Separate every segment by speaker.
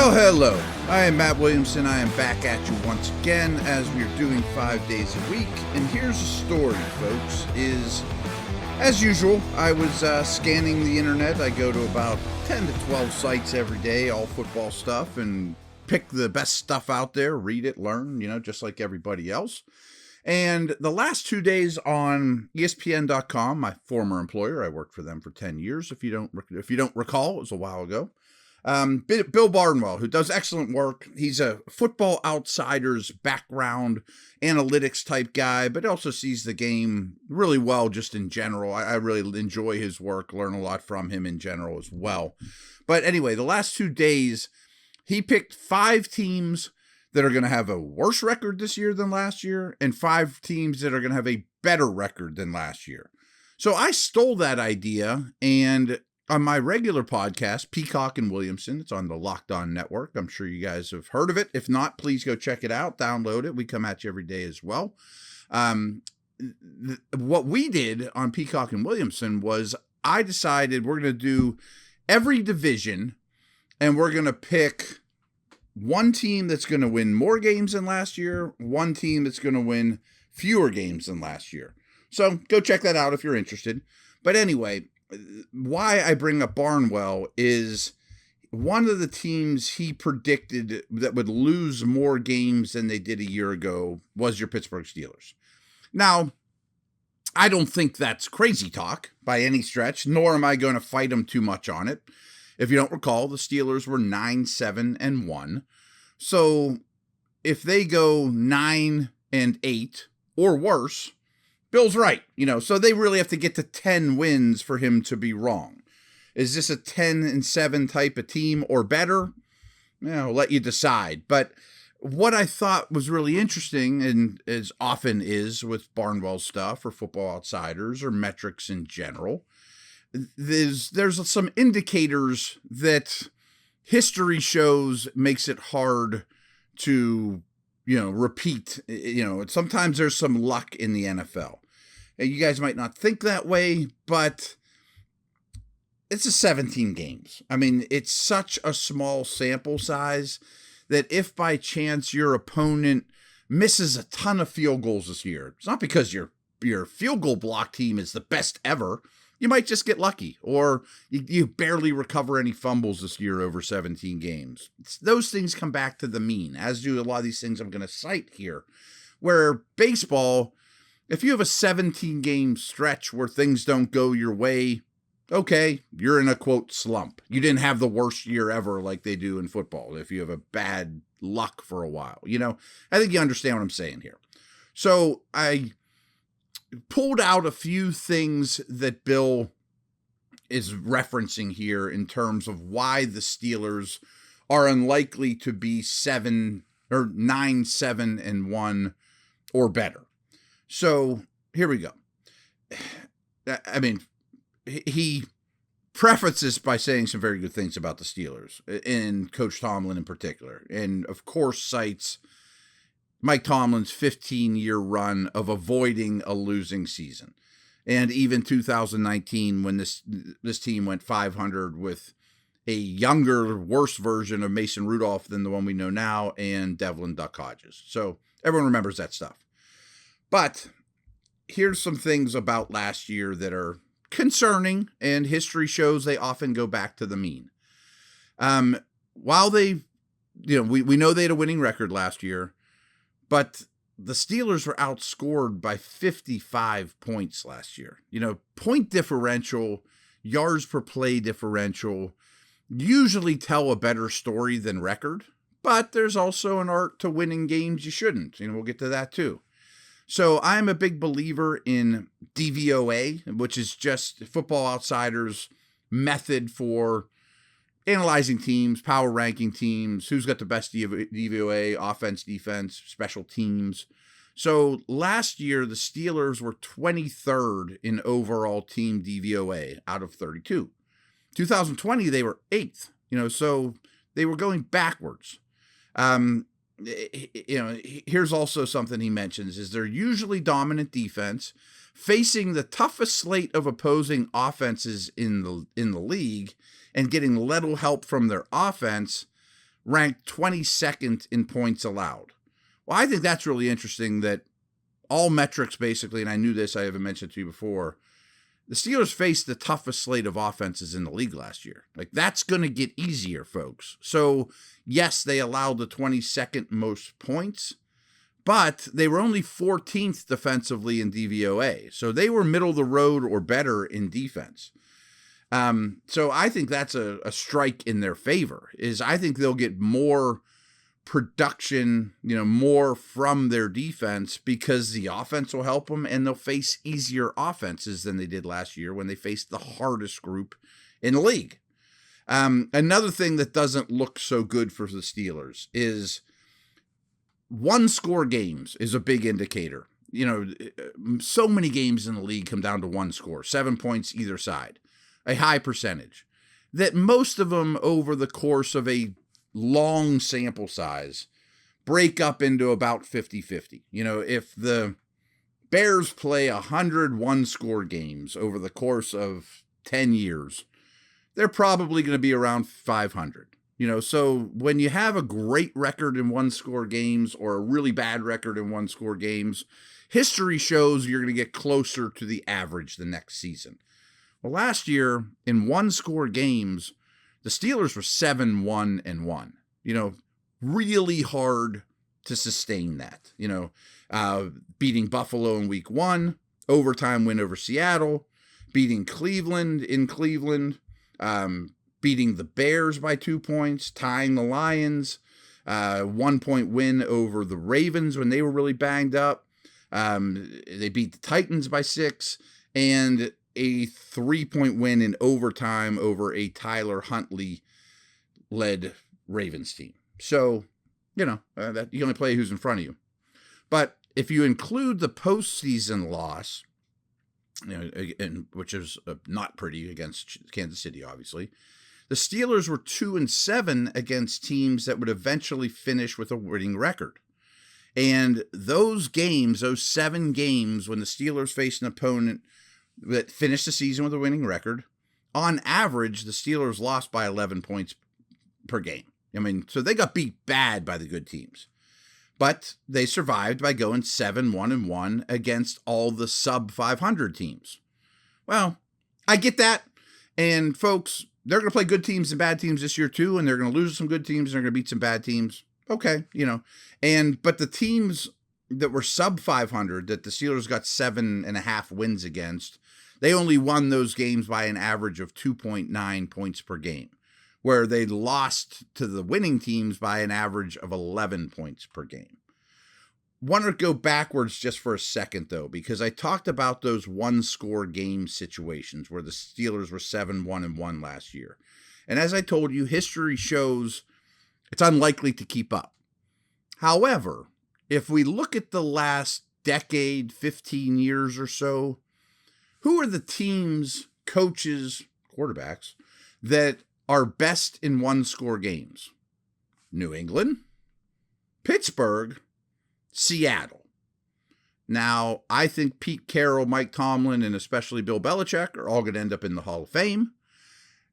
Speaker 1: Well, hello. I am Matt Williamson. I am back at you once again as we're doing 5 days a week. And here's the story, folks, is, as usual, I was scanning the internet. I go to about 10 to 12 sites every day, all football stuff, and pick the best stuff out there, read it, learn, just like everybody else. And the last 2 days on ESPN.com, my former employer, I worked for them for 10 years. If you don't recall, it was a while ago. Bill Barnwell, who does excellent work. He's a Football Outsiders background analytics type guy, but also sees the game really well just in general. I really enjoy his work, learn a lot from him in general as well. But anyway, the last 2 days, he picked 5 teams that are going to have a worse record this year than last year, and 5 teams that are going to have a better record than last year. So I stole that idea, and on my regular podcast, Peacock and Williamson, it's on the Locked On Network. I'm sure you guys have heard of it. If not, please go check it out, download it. We come at you every day as well. What we did on Peacock and Williamson was I decided we're going to do every division, and we're going to pick one team that's going to win more games than last year, one team that's going to win fewer games than last year. So go check that out if you're interested. But anyway, why I bring up Barnwell is one of the teams he predicted that would lose more games than they did a year ago was your Pittsburgh Steelers. Now, I don't think that's crazy talk by any stretch, nor am I going to fight him too much on it. If you don't recall, the Steelers were 9-7-1. So if they go 9-8 or worse, Bill's right, so they really have to get to 10 wins for him to be wrong. Is this a 10-7 type of team or better? I'll let you decide. But what I thought was really interesting, and as often is with Barnwell stuff or Football Outsiders or metrics in general, there's some indicators that history shows makes it hard to repeat. Sometimes there's some luck in the NFL. You guys might not think that way, but it's a 17 games. I mean, it's such a small sample size that if by chance your opponent misses a ton of field goals this year, it's not because your field goal block team is the best ever. You might just get lucky, or you barely recover any fumbles this year over 17 games. Those things come back to the mean, as do a lot of these things I'm going to cite here. Where baseball, if you have a 17-game stretch where things don't go your way, okay, you're in a, quote, slump. You didn't have the worst year ever like they do in football if you have a bad luck for a while. I think you understand what I'm saying here. So I pulled out a few things that Bill is referencing here in terms of why the Steelers are unlikely to be 9-7-1 or better. So here we go. I mean, he prefaces by saying some very good things about the Steelers and Coach Tomlin in particular, and of course cites Mike Tomlin's 15-year run of avoiding a losing season. And even 2019, when this team went 500 with a younger, worse version of Mason Rudolph than the one we know now, and Devlin Duck Hodges. So everyone remembers that stuff. But here's some things about last year that are concerning, and history shows they often go back to the mean. While they, we know they had a winning record last year, but the Steelers were outscored by 55 points last year. Point differential, yards per play differential usually tell a better story than record, but there's also an art to winning games you shouldn't. We'll get to that too. So I'm a big believer in DVOA, which is just Football Outsiders' method for analyzing teams, power ranking teams, who's got the best DVOA, offense, defense, special teams. So last year, the Steelers were 23rd in overall team DVOA out of 32. 2020, they were 8th, so they were going backwards. Here's also something he mentions is they're usually dominant defense facing the toughest slate of opposing offenses in the league and getting little help from their offense ranked 22nd in points allowed. Well, I think that's really interesting that all metrics basically, and I knew this, I haven't mentioned to you before, the Steelers faced the toughest slate of offenses in the league last year. Like, that's going to get easier, folks. So, yes, they allowed the 22nd most points, but they were only 14th defensively in DVOA. So they were middle of the road or better in defense. So I think that's a strike in their favor, is I think they'll get more production, more from their defense because the offense will help them, and they'll face easier offenses than they did last year when they faced the hardest group in the league. Another thing that doesn't look so good for the Steelers is one-score games is a big indicator. So many games in the league come down to one score, 7 points either side, a high percentage, that most of them over the course of a long sample size break up into about 50-50. If the Bears play 100 one-score games over the course of 10 years, they're probably going to be around 500. So when you have a great record in one-score games or a really bad record in one-score games, history shows you're going to get closer to the average the next season. Well, last year in one-score games, the Steelers were 7-1-1. Really hard to sustain that. Beating Buffalo in week 1, overtime win over Seattle, beating Cleveland in Cleveland, beating the Bears by 2 points, tying the Lions, 1 point win over the Ravens when they were really banged up. They beat the Titans by 6, and a 3-point win in overtime over a Tyler Huntley-led Ravens team. So, that you only play who's in front of you. But if you include the postseason loss, which is not pretty against Kansas City, obviously, the Steelers were 2-7 against teams that would eventually finish with a winning record. And those games, those 7 games when the Steelers faced an opponent that finished the season with a winning record, on average, the Steelers lost by 11 points per game. So they got beat bad by the good teams. But they survived by going 7-1-1 against all the sub-500 teams. Well, I get that. And folks, they're going to play good teams and bad teams this year too, and they're going to lose some good teams and they're going to beat some bad teams. Okay, but the teams that were sub-500 that the Steelers got 7.5 wins against, they only won those games by an average of 2.9 points per game, where they lost to the winning teams by an average of 11 points per game. Want to go backwards just for a second, though, because I talked about those one-score game situations where the Steelers were 7-1-1 last year. And as I told you, history shows it's unlikely to keep up. However, if we look at the last decade, 15 years or so, who are the teams, coaches, quarterbacks that are best in one-score games? New England, Pittsburgh, Seattle. Now, I think Pete Carroll, Mike Tomlin, and especially Bill Belichick are all going to end up in the Hall of Fame,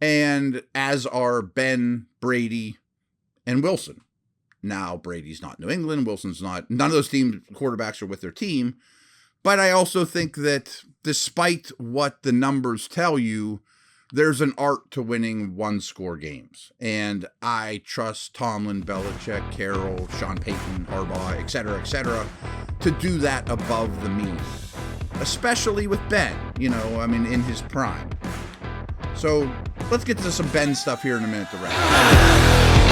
Speaker 1: and as are Ben, Brady, and Wilson. Now, Brady's not New England, Wilson's not. None of those team quarterbacks are with their team, but I also think that despite what the numbers tell you, there's an art to winning one-score games. And I trust Tomlin, Belichick, Carroll, Sean Payton, Harbaugh, et cetera, to do that above the mean. Especially with Ben, in his prime. So let's get to some Ben stuff here in a minute to wrap.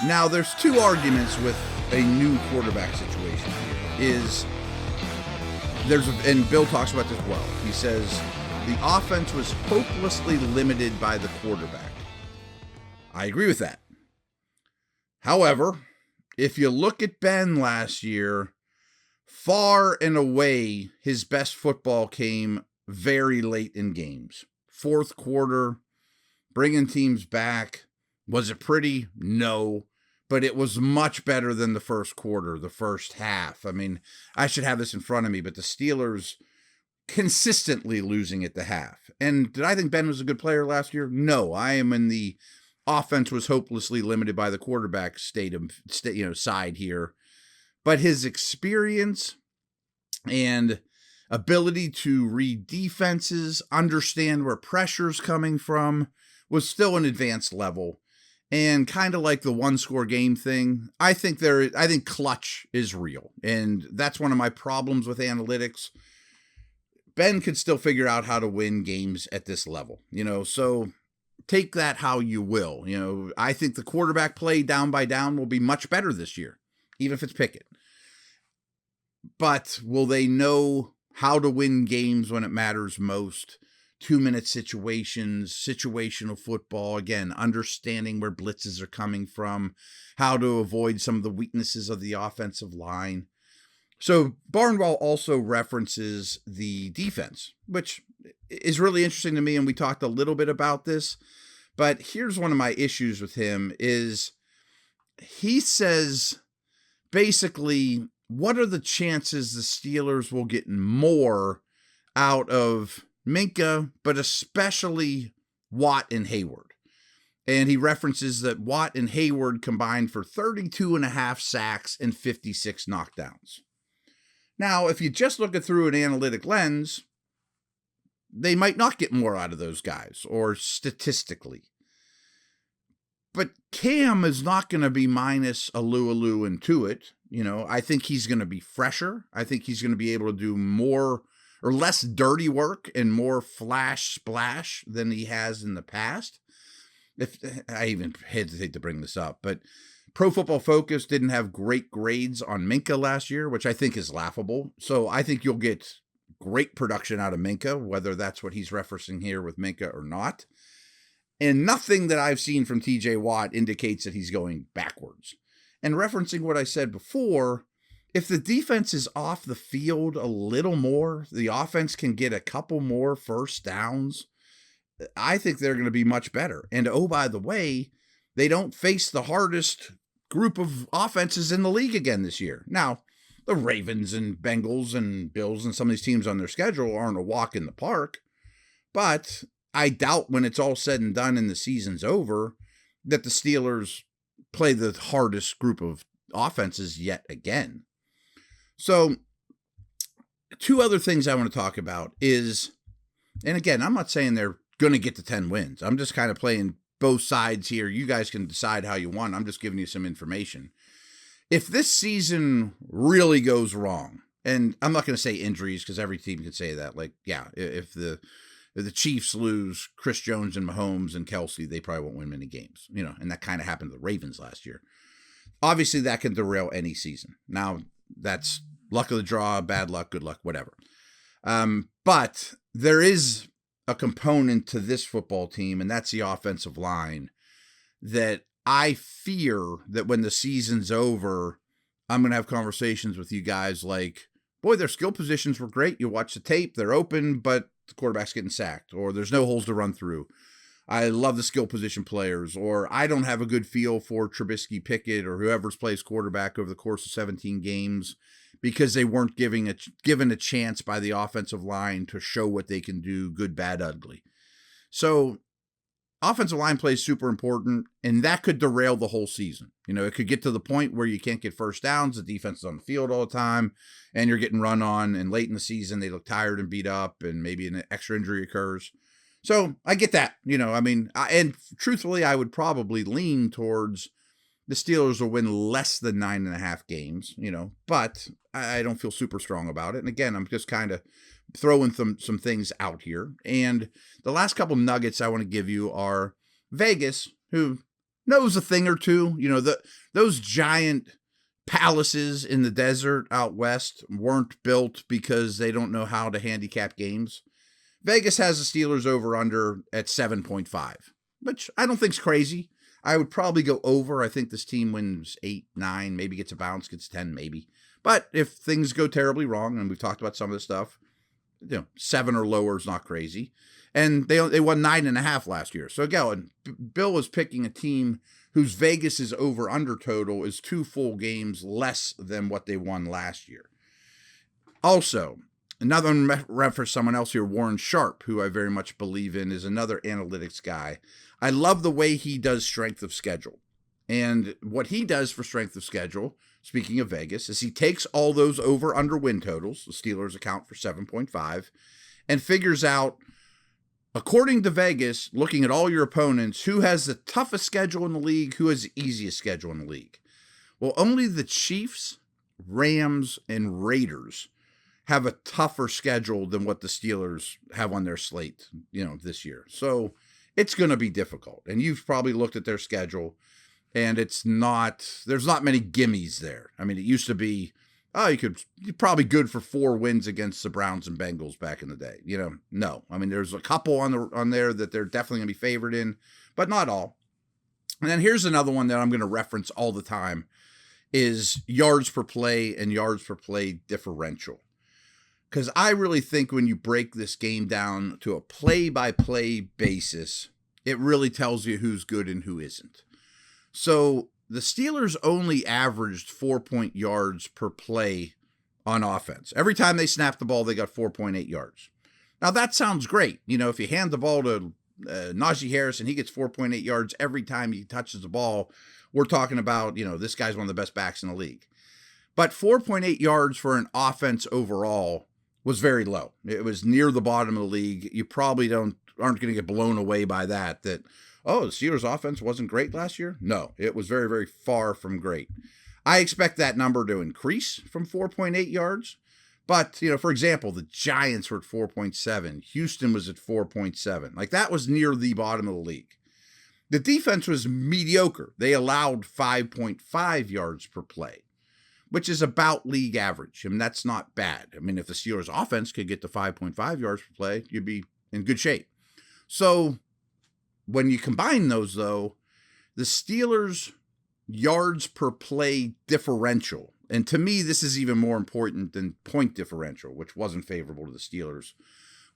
Speaker 1: Now, there's two arguments with a new quarterback situation here. And Bill talks about this well. He says the offense was hopelessly limited by the quarterback. I agree with that. However, if you look at Ben last year, far and away, his best football came very late in games. Fourth quarter, bringing teams back. Was it pretty? No. But it was much better than the first quarter, the first half. I mean, I should have this in front of me, but the Steelers consistently losing at the half. And did I think Ben was a good player last year? No. I am in the offense was hopelessly limited by the quarterback side here. But his experience and ability to read defenses, understand where pressure's coming from, was still an advanced level. And kind of like the one-score game thing, I think clutch is real. And that's one of my problems with analytics. Ben could still figure out how to win games at this level, so take that how you will. I think the quarterback play down by down will be much better this year, even if it's Pickett. But will they know how to win games when it matters most? 2-minute situations, situational football, again, understanding where blitzes are coming from, how to avoid some of the weaknesses of the offensive line. So Barnwell also references the defense, which is really interesting to me, and we talked a little bit about this, but here's one of my issues with him is he says basically, what are the chances the Steelers will get more out of Minkah, but especially Watt and Hayward? And he references that Watt and Hayward combined for 32.5 sacks and 56 knockdowns. Now, if you just look at through an analytic lens, they might not get more out of those guys, or statistically. But Cam is not going to be minus Alu and Tuitt. I think he's going to be fresher. I think he's going to be able to do more or less dirty work and more flash splash than he has in the past. If I even hesitate to bring this up, but Pro Football Focus didn't have great grades on Minkah last year, which I think is laughable. So I think you'll get great production out of Minkah, whether that's what he's referencing here with Minkah or not. And nothing that I've seen from TJ Watt indicates that he's going backwards. And referencing what I said before, if the defense is off the field a little more, the offense can get a couple more first downs, I think they're going to be much better. And oh, by the way, they don't face the hardest group of offenses in the league again this year. Now, the Ravens and Bengals and Bills and some of these teams on their schedule aren't a walk in the park, but I doubt when it's all said and done and the season's over that the Steelers play the hardest group of offenses yet again. So, two other things I want to talk about is, and again, I'm not saying they're going to get to 10 wins. I'm just kind of playing both sides here. You guys can decide how you want. I'm just giving you some information. If this season really goes wrong, and I'm not going to say injuries because every team can say that. Like, yeah, if the Chiefs lose Chris Jones and Mahomes and Kelsey, they probably won't win many games, and that kind of happened to the Ravens last year. Obviously, that can derail any season. Now, that's luck of the draw, bad luck, good luck, whatever. But there is a component to this football team, and that's the offensive line, that I fear that when the season's over, I'm going to have conversations with you guys like, boy, their skill positions were great. You watch the tape, they're open, but the quarterback's getting sacked, or there's no holes to run through. I love the skill position players, or I don't have a good feel for Trubisky, Pickett, or whoever's plays quarterback over the course of 17 games because they weren't given a chance by the offensive line to show what they can do, good, bad, ugly. So offensive line play is super important, and that could derail the whole season. It could get to the point where you can't get first downs, the defense is on the field all the time, and you're getting run on, and late in the season they look tired and beat up, and maybe an extra injury occurs. So I get that, and truthfully, I would probably lean towards the Steelers will win less than 9.5 games, but I don't feel super strong about it. And again, I'm just kind of throwing some things out here. And the last couple nuggets I want to give you are Vegas, who knows a thing or two. Those giant palaces in the desert out west weren't built because they don't know how to handicap games. Vegas has the Steelers over under at 7.5, which I don't think is crazy. I would probably go over. I think this team wins 8, 9, maybe gets a bounce, gets 10, maybe. But if things go terribly wrong, and we've talked about some of this stuff, 7 or lower is not crazy. And they won 9.5 last year. So again, Bill was picking a team whose Vegas' over-under total is 2 full games less than what they won last year. Also, another reference, someone else here, Warren Sharp, who I very much believe in, is another analytics guy. I love the way he does strength of schedule. And what he does for strength of schedule, speaking of Vegas, is he takes all those over-under win totals, the Steelers account for 7.5, and figures out, according to Vegas, looking at all your opponents, who has the toughest schedule in the league, who has the easiest schedule in the league. Well, only the Chiefs, Rams, and Raiders have a tougher schedule than what the Steelers have on their slate, this year. So it's going to be difficult. And you've probably looked at their schedule, and there's not many gimmies there. I mean, it used to be, you're probably good for 4 wins against the Browns and Bengals back in the day. No. I mean, there's a couple on there that they're definitely going to be favored in, but not all. And then here's another one that I'm going to reference all the time is yards per play and yards per play differential. Because I really think when you break this game down to a play-by-play basis, it really tells you who's good and who isn't. So the Steelers only averaged 4 yards per play on offense. Every time they snapped the ball, they got 4.8 yards. Now, that sounds great. If you hand the ball to Najee Harris and he gets 4.8 yards every time he touches the ball, we're talking about, this guy's one of the best backs in the league. But 4.8 yards for an offense overall was very low. It was near the bottom of the league. You probably aren't going to get blown away by that, the Steelers offense wasn't great last year? No, it was very, very far from great. I expect that number to increase from 4.8 yards. But, for example, the Giants were at 4.7. Houston was at 4.7. Like, that was near the bottom of the league. The defense was mediocre. They allowed 5.5 yards per play, which is about league average. I mean, that's not bad. I mean, if the Steelers offense could get to 5.5 yards per play, you'd be in good shape. So when you combine those, though, the Steelers' yards per play differential, and to me, this is even more important than point differential, which wasn't favorable to the Steelers,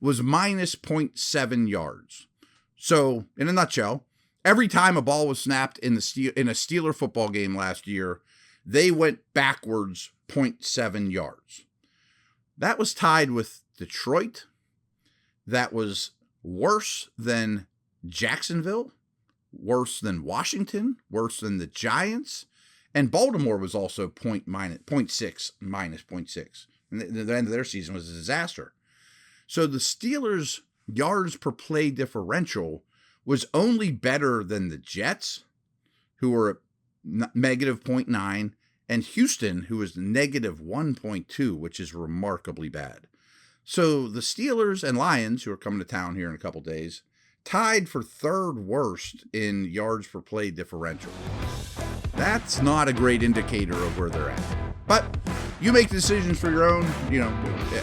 Speaker 1: was minus 0.7 yards. So, in a nutshell, every time a ball was snapped in a Steeler football game last year, they went backwards 0.7 yards. That was tied with Detroit. That was worse than Jacksonville, worse than Washington, worse than the Giants, and Baltimore was also 0.6 minus 0.6. And the end of their season was a disaster. So the Steelers' yards per play differential was only better than the Jets, who were at negative 0.9, and Houston, who was negative 1.2, which is remarkably bad. So the Steelers and Lions, who are coming to town here in a couple days, tied for third worst in yards per play differential. That's not a great indicator of where they're at. But you make decisions for your own.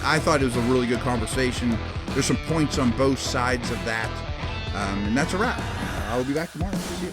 Speaker 1: I thought it was a really good conversation. There's some points on both sides of that. And that's a wrap. I'll be back tomorrow. See you.